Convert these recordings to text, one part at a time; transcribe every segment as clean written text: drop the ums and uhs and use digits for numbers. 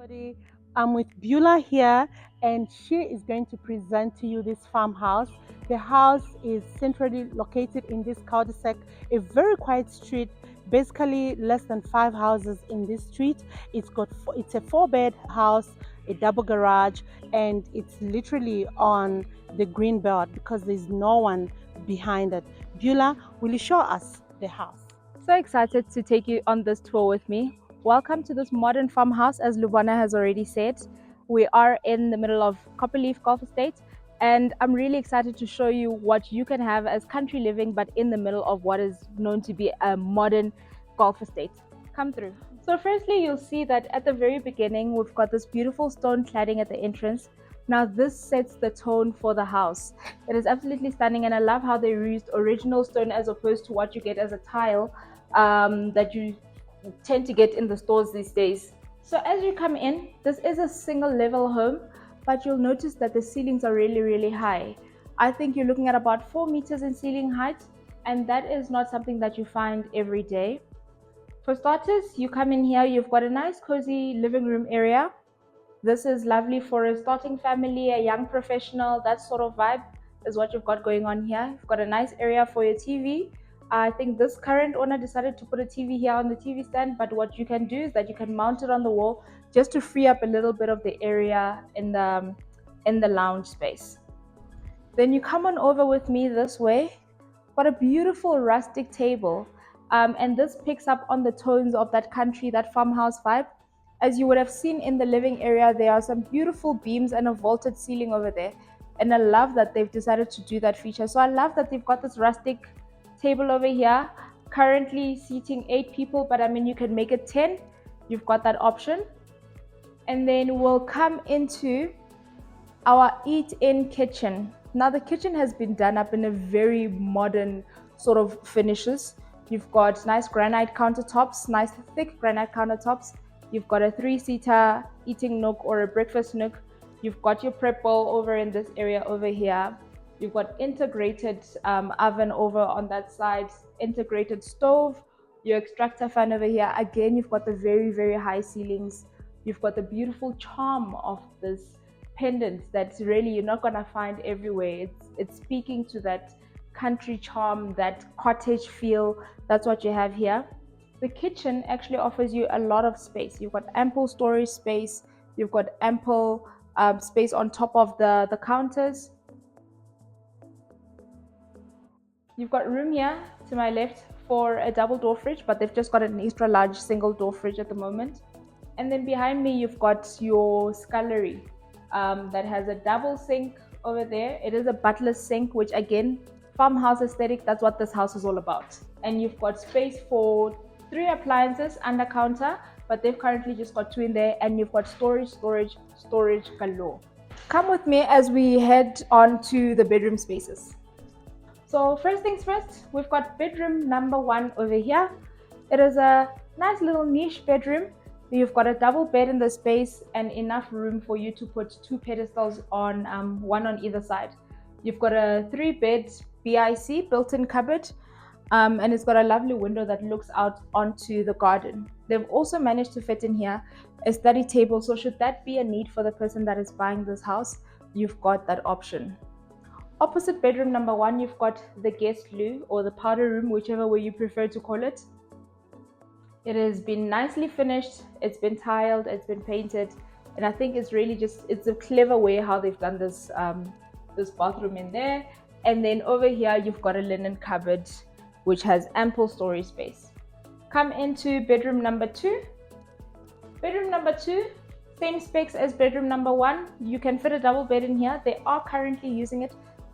everybody. I'm with Beulah here, and she is going to present to you this farmhouse. The house is centrally located in this cul-de-sac, a very quiet street, basically less than five houses in this street. It's a four-bed house, a double garage, and it's literally on the green belt because there's no one behind it. Beulah, will you show us the house? So excited to take you on this tour with me. Welcome to this modern farmhouse, as Lubana has already said. We are in the middle of Copperleaf Golf Estate, and I'm really excited to show you what you can have as country living, but in the middle of what is known to be a modern golf estate. Come through. So firstly, you'll see that at the very beginning, we've got this beautiful stone cladding at the entrance. Now this sets the tone for the house. It is absolutely stunning, and I love how they used original stone as opposed to what you get as a tile that you tend to get in the stores these days. So as you come in, this is a single level home, but you'll notice that the ceilings are really high. I think you're looking at about 4 meters in ceiling height, and that is not something that you find every day. For starters, you come in here, you've got a nice cozy living room area. This is lovely for a starting family, a young professional, that sort of vibe is what you've got going on here. You've got a nice area for your TV. I think this current owner decided to put a TV here on the TV stand, but what you can do is that you can mount it on the wall just to free up a little bit of the area in the lounge space. Then you come on over with me this way. What a beautiful rustic table. And this picks up on the tones of that country, that farmhouse vibe. As you would have seen in the living area, there are some beautiful beams and a vaulted ceiling over there. And I love that they've decided to do that feature. So I love that they've got this rustic table over here, currently seating 8 people, but I mean, you can make it 10. You've got that option. And then we'll come into our eat-in kitchen. Now the kitchen has been done up in a very modern sort of finishes. You've got nice granite countertops, nice thick granite countertops. You've got a 3-seater eating nook or a breakfast nook. You've got your prep bowl over in this area over here. You've got integrated oven over on that side, integrated stove, your extractor fan over here. Again, you've got the very high ceilings. You've got the beautiful charm of this pendant that's really you're not gonna find everywhere. It's speaking to that country charm, that cottage feel. That's what you have here. The kitchen actually offers you a lot of space. You've got ample storage space. You've got ample space on top of the counters. You've got room here to my left for a double door fridge, but they've just got an extra large single door fridge at the moment. And then behind me, you've got your scullery that has a double sink over there. It is a butler's sink, which again, farmhouse aesthetic, that's what this house is all about. And you've got space for 3 appliances under counter, but they've currently just got 2 in there, and you've got storage galore. Come with me as we head on to the bedroom spaces. So first things first, we've got bedroom number 1 over here. It is a nice little niche bedroom. You've got a double bed in the space and enough room for you to put 2 pedestals on, one on either side. You've got a 3-bed BIC built-in cupboard, and it's got a lovely window that looks out onto the garden. They've also managed to fit in here a study table, so should that be a need for the person that is buying this house, you've got that option. Opposite bedroom number 1, you've got the guest loo or the powder room, whichever way you prefer to call it. It has been nicely finished, it's been tiled, it's been painted, and I think it's really it's a clever way how they've done this this bathroom in there. And then over here you've got a linen cupboard which has ample storage space. Come into bedroom number 2. Bedroom number 2, same specs as bedroom number 1. You can fit a double bed in here. They are currently using it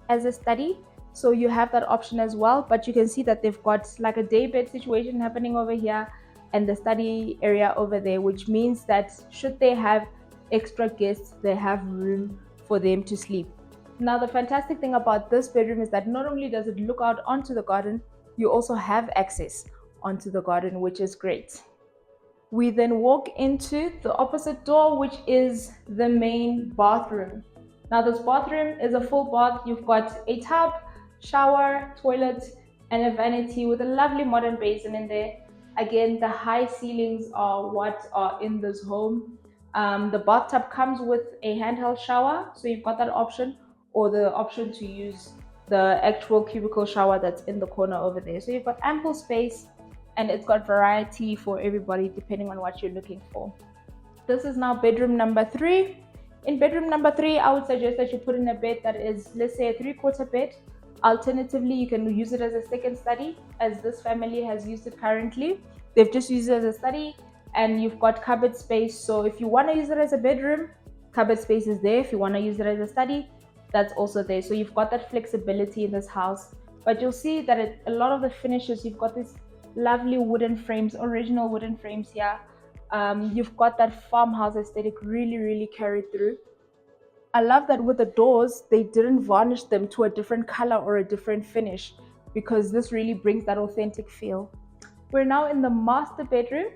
as a study, so you have that option as well, but you can see that they've got like a day bed situation happening over here and the study area over there, which means that should they have extra guests, they have room for them to sleep. Now the fantastic thing about this bedroom is that not only does it look out onto the garden, you also have access onto the garden, which is great. We then walk into the opposite door, which is the main bathroom. Now this bathroom is a full bath. You've got a tub, shower, toilet, and a vanity with a lovely modern basin in there. Again, the high ceilings are what are in this home. The bathtub comes with a handheld shower, so you've got that option, or the option to use the actual cubicle shower that's in the corner over there. So you've got ample space, and it's got variety for everybody depending on what you're looking for. This is now bedroom number 3. In bedroom number 3, I would suggest that you put in a bed that is, let's say, a 3/4 bed. Alternatively, you can use it as a second study, as this family has used it currently. They've just used it as a study, and you've got cupboard space. So if you want to use it as a bedroom, cupboard space is there. If you want to use it as a study, that's also there. So you've got that flexibility in this house. But you'll see that a lot of the finishes, you've got these lovely wooden frames, original wooden frames here. You've got that farmhouse aesthetic really carried through. I love that with the doors, they didn't varnish them to a different color or a different finish, because this really brings that authentic feel. We're now in the master bedroom.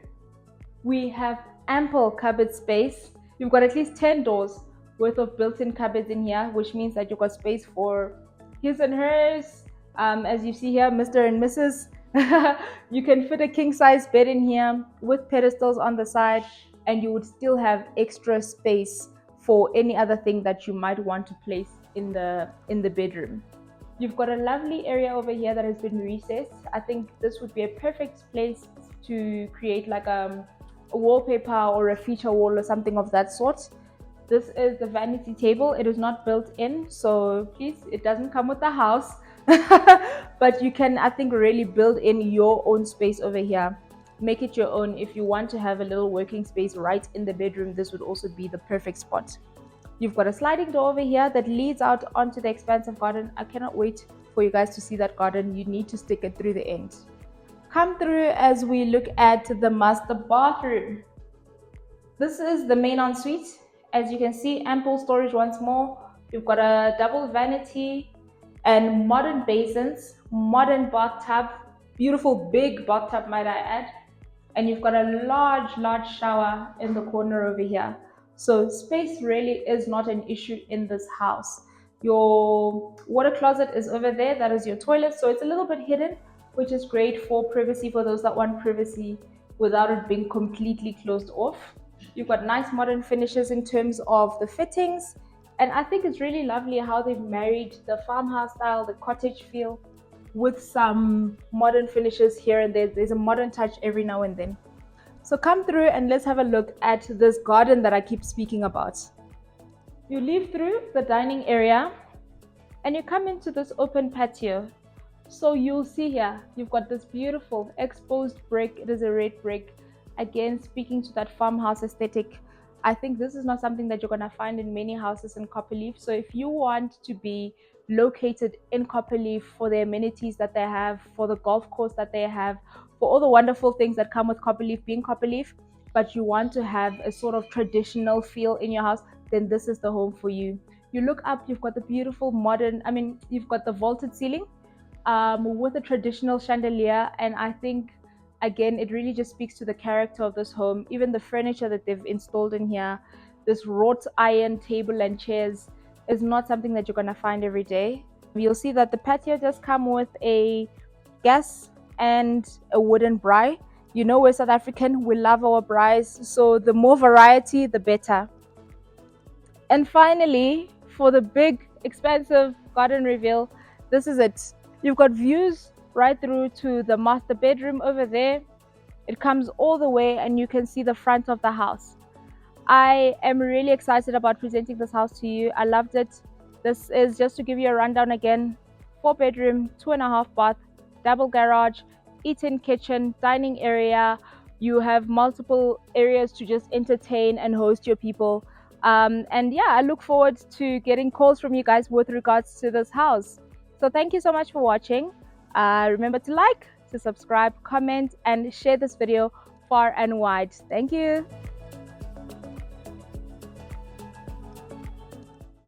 We have ample cupboard space. You've got at least 10 doors worth of built-in cupboards in here, which means that you've got space for his and hers. As you see here, Mr. and Mrs. You can fit a king-size bed in here with pedestals on the side, and you would still have extra space for any other thing that you might want to place in the bedroom. You've got a lovely area over here that has been recessed. I think this would be a perfect place to create like a wallpaper or a feature wall or something of that sort. This is the vanity table. It is not built in, so please, it doesn't come with the house. But you can, I think, really build in your own space over here. Make it your own. If you want to have a little working space right in the bedroom, this would also be the perfect spot. You've got a sliding door over here that leads out onto the expansive garden. I cannot wait for you guys to see that garden. You need to stick it through the end. Come through as we look at the master bathroom. This is the main ensuite. As you can see, ample storage once more. You've got a double vanity and modern basins, modern bathtub, beautiful big bathtub, might I add. And you've got a large shower in the corner over here. So space really is not an issue in this house. Your water closet is over there. That is your toilet. So it's a little bit hidden, which is great for privacy, for those that want privacy without it being completely closed off. You've got nice modern finishes in terms of the fittings. And I think it's really lovely how they've married the farmhouse style, the cottage feel, with some modern finishes here and there. There's a modern touch every now and then. So come through and let's have a look at this garden that I keep speaking about. You leave through the dining area and you come into this open patio. So you'll see here, you've got this beautiful exposed brick. It is a red brick. Again, speaking to that farmhouse aesthetic. I think this is not something that you're going to find in many houses in Copperleaf. So if you want to be located in Copperleaf for the amenities that they have, for the golf course that they have, for all the wonderful things that come with Copperleaf being Copperleaf, but you want to have a sort of traditional feel in your house, then this is the home for you. You look up, you've got the beautiful modern, you've got the vaulted ceiling with a traditional chandelier, and I think again it really just speaks to the character of this home. Even the furniture that they've installed in here, this wrought iron table and chairs, is not something that you're going to find every day. You'll see that the patio does come with a gas and a wooden braai. You know, we're South African, we love our braais, so the more variety the better. And finally, for the big expansive garden reveal, this is it. You've got views right through to the master bedroom over there. It comes all the way and you can see the front of the house. I am really excited about presenting this house to you. I loved it. This is, just to give you a rundown again, 4-bedroom, 2.5 bath, double garage, eat-in kitchen, dining area. You have multiple areas to just entertain and host your people. And yeah, I look forward to getting calls from you guys with regards to this house. So thank you so much for watching. Remember to like, to subscribe, comment, and share this video far and wide. Thank you.